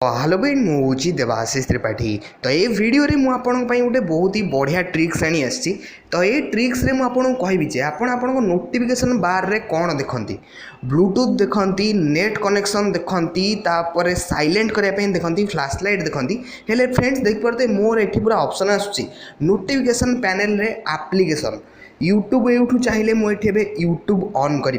Hello भाई मुझे देवाशीष त्रिपाठी। तो ये वीडियो रे मु आपन पई गोटे बहुत ही बढ़िया ट्रिक्स आनी आसी। तो ये ट्रिक्स रे मु आपन कहबी जे आपन नोटिफिकेशन बार रे कौन देखंती, ब्लूटूथ देखंती, नेट कनेक्शन देखंती, तापर साइलेंट करया पे देखंती, फ्लैश लाइट देखंती। हेले फ्रेंड्स देख परते मोर एठी पूरा ऑप्शन आसुची नोटिफिकेशन पैनल रे एप्लीकेशन यूट्यूब यूट्यूब चाहिए मुझे यूट्यूब ऑन करी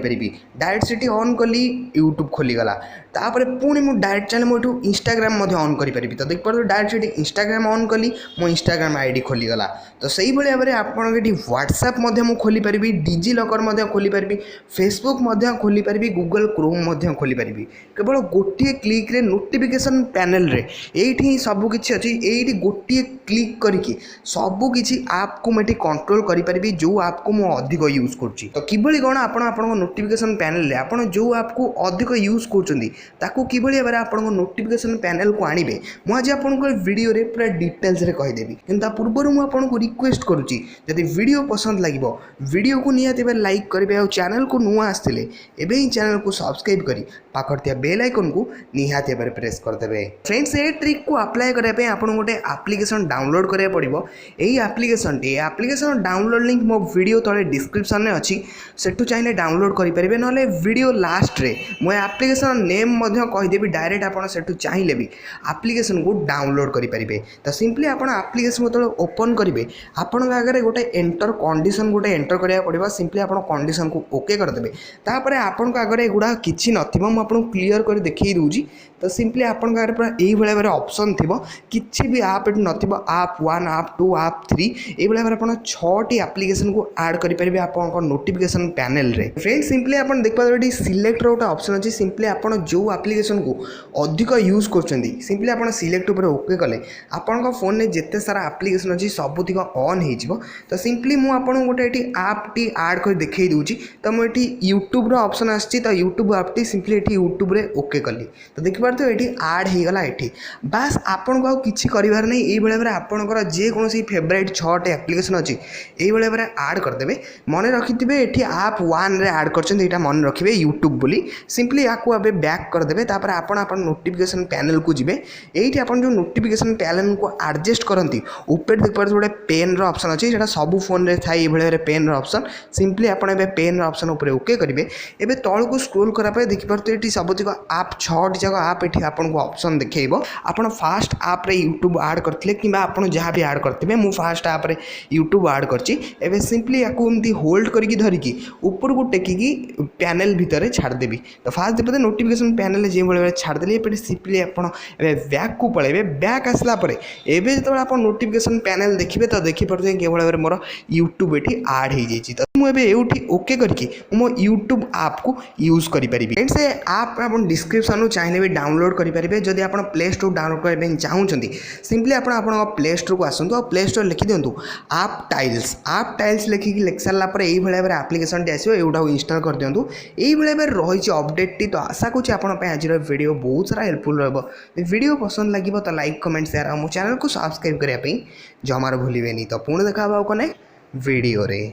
डायरेक्ट सीटी ऑन कली यूट्यूब खोलीगला। तापर पुणी मुझे डायरेक्ट चैनल मुझे इंस्टाग्राम ऑन करी। तो देख पारे डायरेक्ट सीटी इंस्टाग्राम ऑन कली मो इंस्टाग्राम आईडी खोलीगला। तो सही भाव में आपड़ी व्हाट्सएप खोली पारि, डिजी लकर खोली पारि, फेसबुक खोली पारि, गूगल क्रोम खोली पारि। केवल गोटे क्लिक रे नोटिफिकेशन पैनल रे ये सबकि अच्छी ये गोटे क्लिक करके सबकि आप को मुझे कंट्रोल करी जो आपको मु अधिक यूज करुँची। तो किभली कौन आप नोटिफिकेशन पैनल आप जो आपको अधिक यूज करूँ किभली भाव आप नोटिफिकेशन पैनल को आणबे मुझे आपको वीडियो रे पूरा डिटेल्स रे कहीदेवी। कि पूर्व मुझे रिक्वेस्ट करुँची जदि वीडियो पसंद लगे वीडियो को निहाती लाइक करेंगे और चैनल को नुआ आसते एवं ही चैनल को सब्सक्राइब करी पाखर थिया बेल आइकन को निहाती भाव प्रेस करदे। फ्रेंड्स ये ट्रिक को अप्लाई करने आप गोटे एप्लिकेशन डाउनलोड करा पड़ो। यही एप्लिकेशन डाउनलोड लिंक मो वीडियो तले डिस्क्रिप्शन में अच्छी सेठू चाहिए डाउनलोड करेंगे ना वीडियो लास्ट रे मो एप्लिकेशन नेम कहीदेवी डायरेक्ट आप चाहिए भी एप्लिकेशन को डाउनलोड करेंगे। तो सिंपली आप एप्लिकेशन जो ओपन करेंगे आपण आगे गोटे एंटर कंडीशन गोटे एंटर करा पड़ो। सिंपली आप कंडीशन को ओके करदे। तापर आपण आगे एगुड़ा किसी नथिबो आपको क्लीयर कर देखई दूची। तो सिंपली आपण आगे पूरा यही भाव में ऑप्शन थी किसी भी आप नथिबो आप 1 आप 2 आप 3 ये भाव में आप 6टी एप्लिकेशन को ऐड करेंगे आप नोटिफिकेशन पैनल रे। फ्रेंड सिंपली आप देखिए सिलेक्ट रोटे ऑप्शन अच्छी। सिंपली आप जो एप्लिकेशन को अधिक यूज कर सिंपली आप सिलेक्ट उपर ओके कले आपण फोन में जिते सारा एप्लिकेशन अच्छी सबुतिक ऑन हो। तो सिंपली मुझे गोटे आप टी ऐड कर देखई दूची। तो मुझे यूट्यूब ऑप्शन आसी। तो यूट्यूब आप टी सिंपली ये यूट्यूब रे ओके कली। तो देखिए ये ऐड होगला ये बास आपन को किसी करार नहीं। ये भाव में आपंकर जेकोसी फेवरेट 6टी एप्लिकेशन अच्छी ये भाव में ऐड करदे। मन रखिथे ये आप 1 रे ऐड कर मन रखिए यूट्यूब बोली। सिंपली या बैक करदे। तापर आपन नोटिफिकेशन पैनल को जीवे। ये आप जो नोटिफिकेशन पैनल को एडजस्ट करती ऊपर देख पारे गोटे पेन ऑप्शन अच्छी से सब फोन में थाए ये पेन ऑप्शन। सिंपली आप पेन ऑप्शन उपर ओके करेंगे। एवं तौल को स्क्रोल कराए देखिए ये सबुतिक आप 6टी जाक आप ये आपको ऑप्शन देखो। आप फास्ट आप रे यूट्यूब ऐड करते कि आप जहाँ भी ऐड करते मुझे फास्ट आप रे यूट्यूब ऐड कर सिंपली या होल्ड करके धरिकी ऊपर को टेकिकी पैनल भितर छाड़देवी। तो फास्ट देखते नोटिफिकेशन पैनल जो भाई छाड़देली ये सिंपली आप बैक को पलैबे। बैक आसला जो आप नोटिफिकेशन पैनल देखिए तो देखिए कि भाव में मोर यूट्यूब ये ऐड हो जाए। तो मुझे ओके करके मो यूट्यूब आप को यूज करें। से आप डिस्क्रिप्शन चाहिए भी डाउनलोड करेंगे। जदि आप प्ले स्टोर डाउनलोड करने चाहते सिंपली आप प्ले स्टोर को आसतु और प्ले स्टोर लिखि दिंतु आप टाइल्स लिखिकी लिख सारापर यही भाव में एप्लिकेशन टी आसो एटा इंस्टॉल कर दिंतु। यही भाव में रही अपडेट टी। तो आशा करुँच आज वीडियो बहुत सारा हेल्पफुल वीडियो पसंद लगे तो लाइक कमेंट शेयर और मो चैनल को सब्सक्राइब करने जमार भूलें। तो पुणी देखा वीडियो रे।